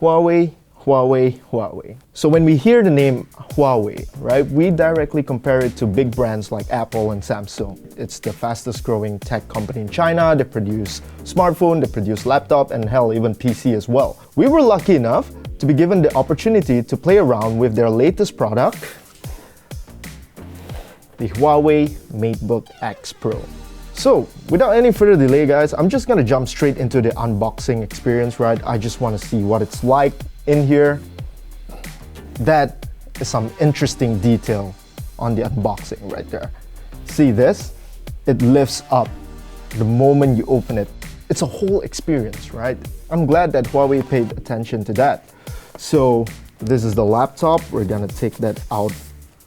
Huawei, Huawei, Huawei. So when we hear the name Huawei, right, we directly compare it to big brands like Apple and Samsung. It's the fastest growing tech company in China. They produce smartphone, they produce laptop, and hell, even PC as well. We were lucky enough to be given the opportunity to play around with their latest product, the Huawei MateBook X Pro. So without any further delay, guys, I'm just gonna jump straight into the unboxing experience, right? I just wanna see what it's like in here. That is some interesting detail on the unboxing right there. See this? It lifts up the moment you open it. It's a whole experience, right? I'm glad that Huawei paid attention to that. So this is the laptop. We're gonna take that out.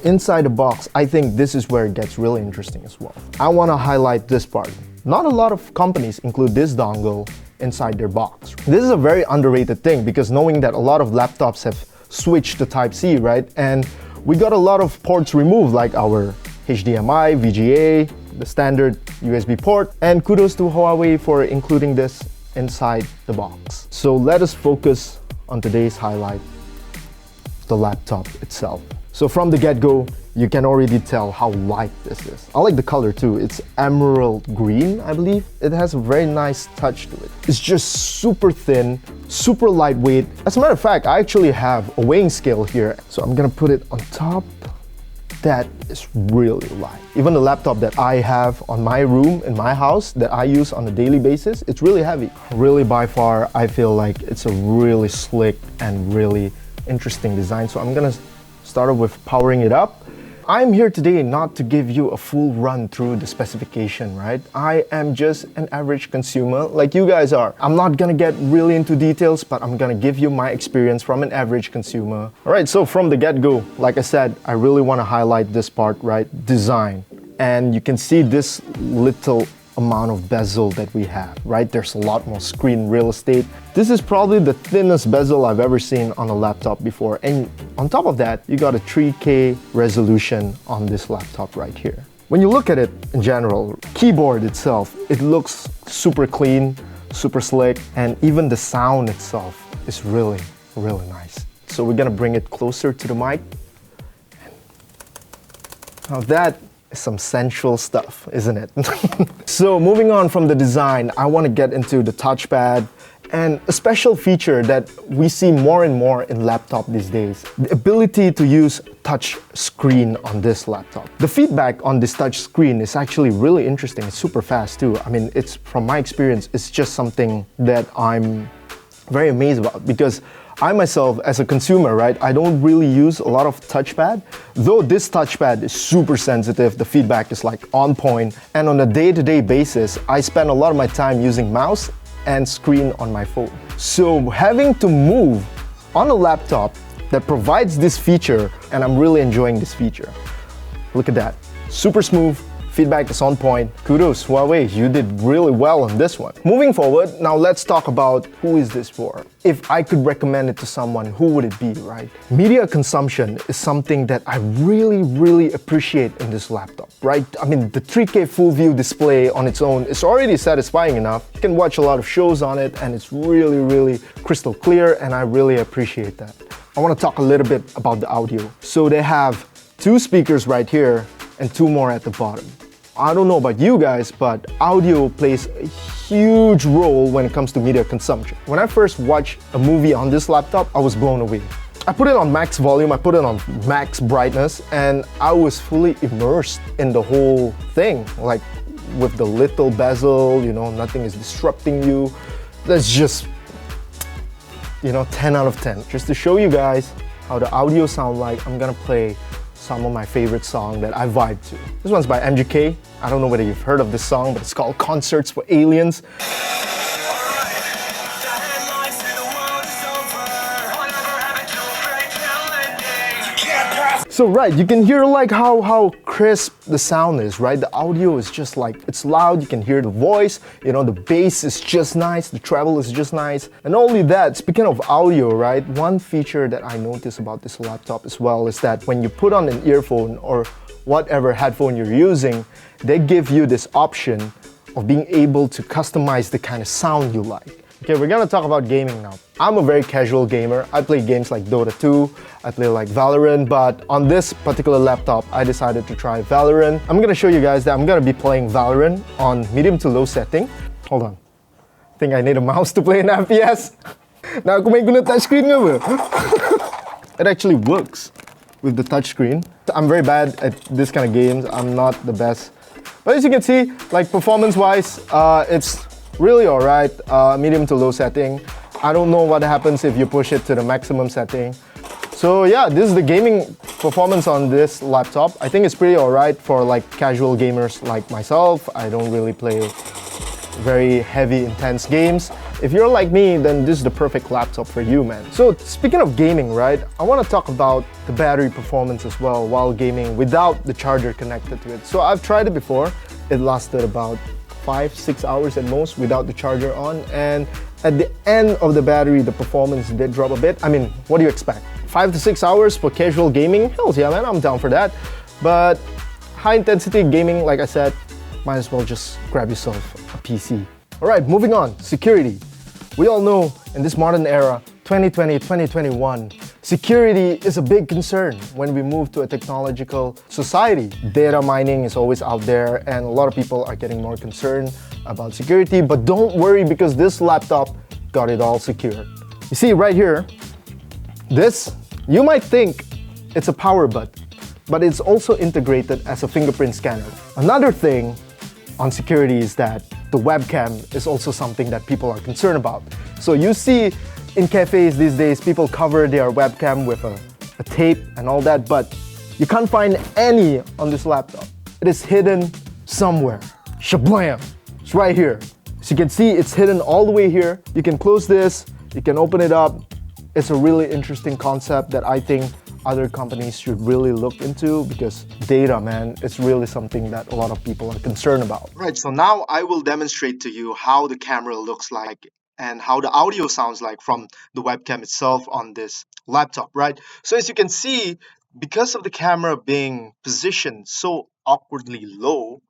Inside the box, I think this is where it gets really interesting as well. I wanna highlight this part. Not a lot of companies include this dongle inside their box. This is a very underrated thing because knowing that a lot of laptops have switched to Type-C, right? And we got a lot of ports removed, like our HDMI, VGA, the standard USB port, and kudos to Huawei for including this inside the box. So let us focus on today's highlight, the laptop itself. So from the get-go, you can already tell how light this is. I like the color too. It's emerald green, I believe. It has a very nice touch to it. It's just super thin, super lightweight. As a matter of fact, I actually have a weighing scale here. So I'm gonna put it on top. That is really light. Even the laptop that I have on my room in my house that I use on a daily basis, it's really heavy. Really, by far, I feel like it's a really slick and really interesting design. So I'm gonna start off with powering it up. I'm here today not to give you a full run through the specification, right? I am just an average consumer like you guys are. I'm not gonna get really into details, but I'm gonna give you my experience from an average consumer. All right, so from the get-go, like I said, I really wanna highlight this part, right? Design. And you can see this little amount of bezel that we have, right? There's a lot more screen real estate. This is probably the thinnest bezel I've ever seen on a laptop before. And on top of that, you got a 3K resolution on this laptop right here. When you look at it in general, keyboard itself, it looks super clean, super slick, and even the sound itself is really, really nice. So we're gonna bring it closer to the mic. Now that some sensual stuff, isn't it? So moving on from the design, I want to get into the touchpad and a special feature that we see more and more in laptop these days, the ability to use touch screen on this laptop. The feedback on this touch screen is actually really interesting. It's super fast too. I mean, it's from my experience, it's just something that I'm very amazed about because I myself, as a consumer, right, I don't really use a lot of touchpad. Though this touchpad is super sensitive, the feedback is like on point, and on a day-to-day basis, I spend a lot of my time using mouse and screen on my phone. So having to move on a laptop that provides this feature, and I'm really enjoying this feature. Look at that, super smooth. Feedback is on point. Kudos, Huawei, you did really well on this one. Moving forward, now let's talk about who is this for. If I could recommend it to someone, who would it be, right? Media consumption is something that I really appreciate in this laptop, right? I mean, the 3K FullView display on its own is already satisfying enough. You can watch a lot of shows on it and it's really crystal clear, and I really appreciate that. I want to talk a little bit about the audio. So they have 2 speakers right here and 2 more at the bottom. I don't know about you guys, but audio plays a huge role when it comes to media consumption. When I first watched a movie on this laptop, I was blown away. I put it on max volume, I put it on max brightness, and I was fully immersed in the whole thing. Like with the little bezel, you know, nothing is disrupting you. That's just, you know, 10 out of 10. Just to show you guys how the audio sound like, I'm gonna play some of my favorite song that I vibe to. This one's by MGK. I don't know whether you've heard of this song, but it's called Concerts for Aliens. So right, you can hear like how crisp the sound is, right? The audio is just like, it's loud, you can hear the voice, you know, the bass is just nice, the treble is just nice. And not only that, speaking of audio, right? One feature that I noticed about this laptop as well is that when you put on an earphone or whatever headphone you're using, they give you this option of being able to customize the kind of sound you like. Okay, we're gonna talk about gaming now. I'm a very casual gamer. I play games like Dota 2, I play like Valorant, but on this particular laptop, I decided to try Valorant. I'm gonna show you guys that I'm gonna be playing Valorant on medium to low setting. Hold on. I think I need a mouse to play in FPS. Now aku main guna touchscreen ke apa? It actually works with the touchscreen. I'm very bad at this kind of games. I'm not the best. But as you can see, like performance-wise, it's really alright, medium to low setting. I don't know what happens if you push it to the maximum setting. So yeah, this is the gaming performance on this laptop. I think it's pretty alright for like casual gamers like myself. I don't really play very heavy, intense games. If you're like me, then this is the perfect laptop for you, man. So speaking of gaming, right, I want to talk about the battery performance as well while gaming without the charger connected to it. So I've tried it before. It lasted about 5-6 hours at most without the charger on, and at the end of the battery the performance did drop a bit. I mean, what do you expect? 5 to 6 hours for casual gaming? Hell yeah, man, I'm down for that. But high intensity gaming, like I said, might as well just grab yourself a PC. Alright, moving on, security. We all know in this modern era, 2020, 2021, security is a big concern when we move to a technological society. Data mining is always out there and a lot of people are getting more concerned about security, but don't worry because this laptop got it all secured. You see right here, this, you might think it's a power button, but it's also integrated as a fingerprint scanner. Another thing on security is that the webcam is also something that people are concerned about. So you see in cafes these days, people cover their webcam with a tape and all that, but you can't find any on this laptop. It is hidden somewhere. Shablam! It's right here. As you can see, it's hidden all the way here. You can close this, you can open it up. It's a really interesting concept that I think other companies should really look into because data, man, it's really something that a lot of people are concerned about. Right, so now I will demonstrate to you how the camera looks like and how the audio sounds like from the webcam itself on this laptop, right? So as you can see, because of the camera being positioned so awkwardly low,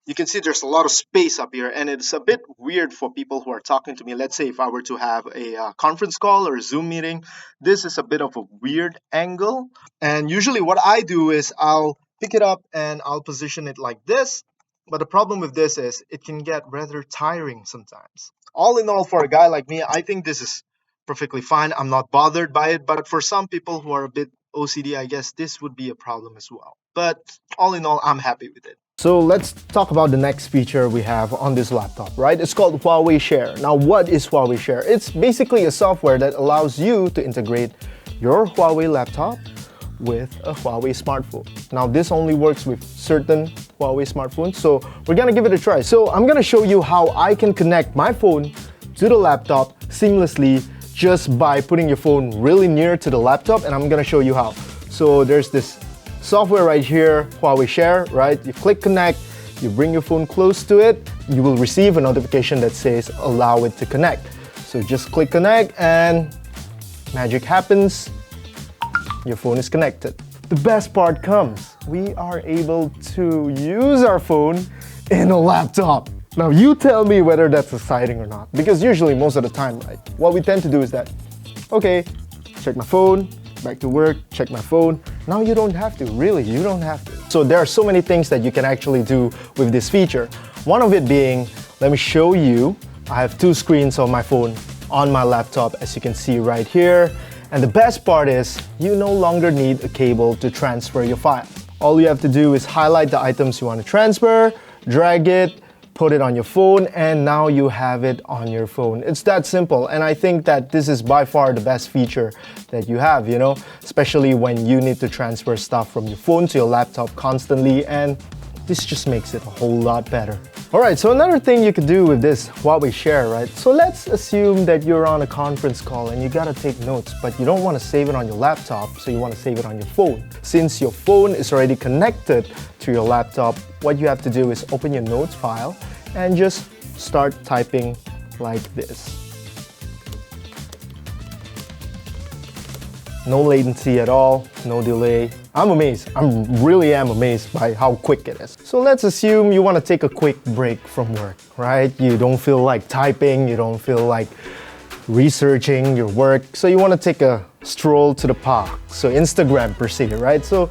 you can see there's a lot of space up here and it's a bit weird for people who are talking to me. Let's say if I were to have a conference call or a Zoom meeting, this is a bit of a weird angle. And usually what I do is I'll pick it up and I'll position it like this. But the problem with this is it can get rather tiring sometimes. All in all, for a guy like me, I think this is perfectly fine. I'm not bothered by it, but for some people who are a bit OCD, I guess this would be a problem as well. But all in all, I'm happy with it. So let's talk about the next feature we have on this laptop, right? It's called Huawei Share. Now, what is Huawei Share? It's basically a software that allows you to integrate your Huawei laptop with a Huawei smartphone. Now, this only works with certain Huawei smartphones, so we're gonna give it a try. So I'm gonna show you how I can connect my phone to the laptop seamlessly just by putting your phone really near to the laptop, and I'm gonna show you how. So there's this software right here, Huawei Share, right? You click connect, you bring your phone close to it, you will receive a notification that says allow it to connect. So just click connect and magic happens, your phone is connected. The best part comes, we are able to use our phone in a laptop. Now you tell me whether that's exciting or not, because usually most of the time, right, what we tend to do is that, okay, check my phone, back to work, check my phone. Now you don't have to, really, you don't have to. So there are so many things that you can actually do with this feature. One of it being, let me show you, I have two screens on my phone on my laptop, as you can see right here. And the best part is, you no longer need a cable to transfer your file. All you have to do is highlight the items you want to transfer, drag it, put it on your phone, and now you have it on your phone. It's that simple, and I think that this is by far the best feature that you have, you know, especially when you need to transfer stuff from your phone to your laptop constantly, and this just makes it a whole lot better. Alright, so another thing you could do with this Huawei Share, right? So let's assume that you're on a conference call and you gotta take notes, but you don't want to save it on your laptop, so you want to save it on your phone. Since your phone is already connected to your laptop, what you have to do is open your notes file and just start typing like this. no latency at all, no delay. I'm amazed. I really am amazed by how quick it is. So let's assume you want to take a quick break from work, right? You don't feel like typing, you don't feel like researching your work, so you want to take a stroll to the park. So Instagram per se, right? So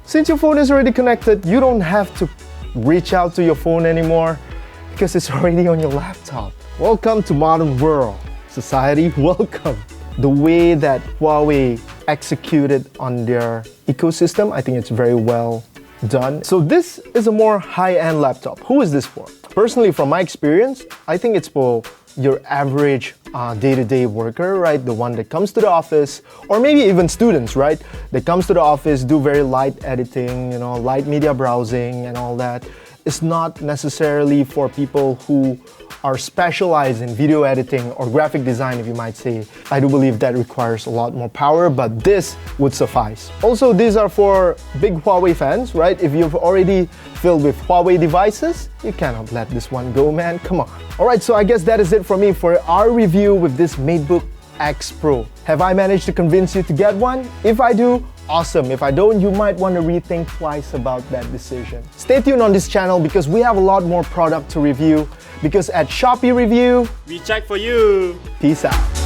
since your phone is already connected, you don't have to reach out to your phone anymore because it's already on your laptop. Welcome to modern world. Society, welcome. The way that Huawei executed on their ecosystem, I think it's very well done. So this is a more high-end laptop. Who is this for? Personally, from my experience, I think it's for your average day-to-day worker, right? The one that comes to the office, or maybe even students, right? That comes to the office, do very light editing, light media browsing and all that. It's not necessarily for people who are specialized in video editing or graphic design, if you might say. I do believe that requires a lot more power, but this would suffice. Also, these are for big Huawei fans, right? If you've already filled with Huawei devices, you cannot let this one go, man. Come on. All right, so I guess that is it for me for our review with this MateBook X Pro. Have I managed to convince you to get one? If I do, awesome. If I don't, you might want to rethink twice about that decision. Stay tuned on this channel because we have a lot more product to review. Because at Shopee Review, we check for you. Peace out.